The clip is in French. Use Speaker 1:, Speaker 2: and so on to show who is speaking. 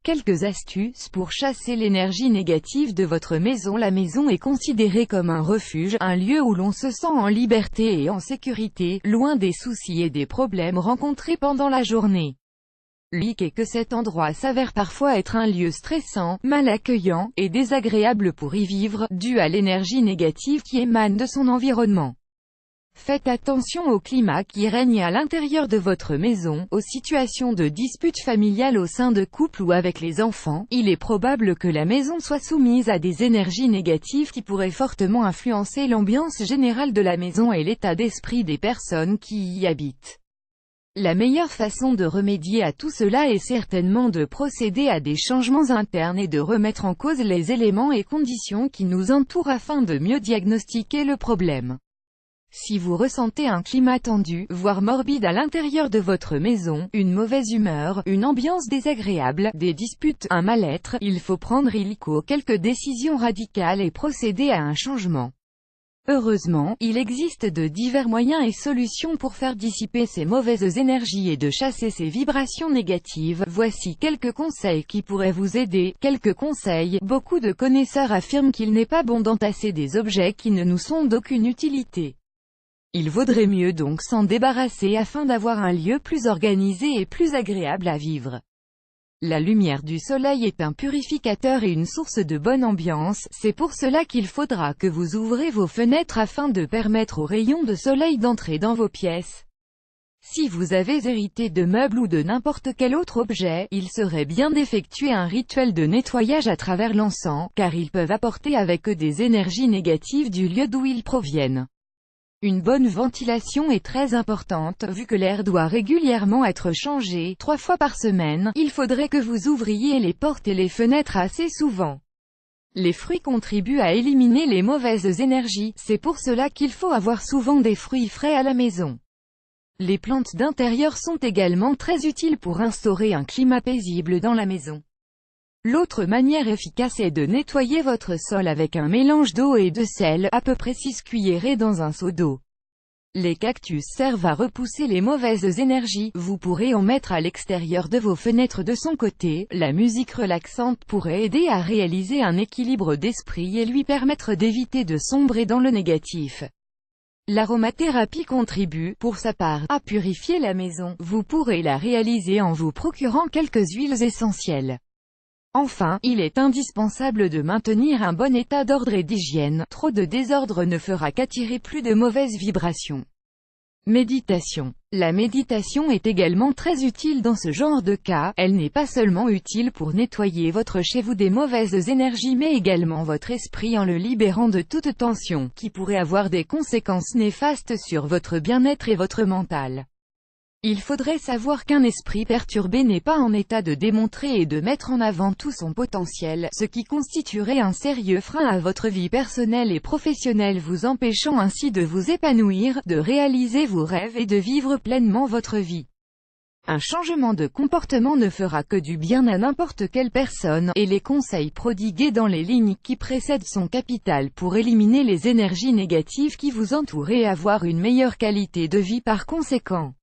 Speaker 1: Quelques astuces pour chasser l'énergie négative de votre maison. La maison est considérée comme un refuge, un lieu où l'on se sent en liberté et en sécurité, loin des soucis et des problèmes rencontrés pendant la journée. L'hic est que cet endroit s'avère parfois être un lieu stressant, mal accueillant, et désagréable pour y vivre, dû à l'énergie négative qui émane de son environnement. Faites attention au climat qui règne à l'intérieur de votre maison, aux situations de disputes familiales au sein de couple ou avec les enfants. Il est probable que la maison soit soumise à des énergies négatives qui pourraient fortement influencer l'ambiance générale de la maison et l'état d'esprit des personnes qui y habitent. La meilleure façon de remédier à tout cela est certainement de procéder à des changements internes et de remettre en cause les éléments et conditions qui nous entourent afin de mieux diagnostiquer le problème. Si vous ressentez un climat tendu, voire morbide à l'intérieur de votre maison, une mauvaise humeur, une ambiance désagréable, des disputes, un mal-être, il faut prendre illico quelques décisions radicales et procéder à un changement. Heureusement, il existe de divers moyens et solutions pour faire dissiper ces mauvaises énergies et de chasser ces vibrations négatives. Voici quelques conseils qui pourraient vous aider. Quelques conseils. Beaucoup de connaisseurs affirment qu'il n'est pas bon d'entasser des objets qui ne nous sont d'aucune utilité. Il vaudrait mieux donc s'en débarrasser afin d'avoir un lieu plus organisé et plus agréable à vivre. La lumière du soleil est un purificateur et une source de bonne ambiance, c'est pour cela qu'il faudra que vous ouvrez vos fenêtres afin de permettre aux rayons de soleil d'entrer dans vos pièces. Si vous avez hérité de meubles ou de n'importe quel autre objet, il serait bien d'effectuer un rituel de nettoyage à travers l'encens, car ils peuvent apporter avec eux des énergies négatives du lieu d'où ils proviennent. Une bonne ventilation est très importante, vu que l'air doit régulièrement être changé, 3 fois par semaine. Il faudrait que vous ouvriez les portes et les fenêtres assez souvent. Les fruits contribuent à éliminer les mauvaises énergies, c'est pour cela qu'il faut avoir souvent des fruits frais à la maison. Les plantes d'intérieur sont également très utiles pour instaurer un climat paisible dans la maison. L'autre manière efficace est de nettoyer votre sol avec un mélange d'eau et de sel, à peu près 6 cuillerées dans un seau d'eau. Les cactus servent à repousser les mauvaises énergies, vous pourrez en mettre à l'extérieur de vos fenêtres de son côté. La musique relaxante pourrait aider à réaliser un équilibre d'esprit et lui permettre d'éviter de sombrer dans le négatif. L'aromathérapie contribue, pour sa part, à purifier la maison. Vous pourrez la réaliser en vous procurant quelques huiles essentielles. Enfin, il est indispensable de maintenir un bon état d'ordre et d'hygiène. Trop de désordre ne fera qu'attirer plus de mauvaises vibrations. Méditation. La méditation est également très utile dans ce genre de cas. Elle n'est pas seulement utile pour nettoyer votre chez vous des mauvaises énergies mais également votre esprit en le libérant de toute tension, qui pourrait avoir des conséquences néfastes sur votre bien-être et votre mental. Il faudrait savoir qu'un esprit perturbé n'est pas en état de démontrer et de mettre en avant tout son potentiel, ce qui constituerait un sérieux frein à votre vie personnelle et professionnelle, vous empêchant ainsi de vous épanouir, de réaliser vos rêves et de vivre pleinement votre vie. Un changement de comportement ne fera que du bien à n'importe quelle personne, et les conseils prodigués dans les lignes qui précèdent sont capitales pour éliminer les énergies négatives qui vous entourent et avoir une meilleure qualité de vie par conséquent.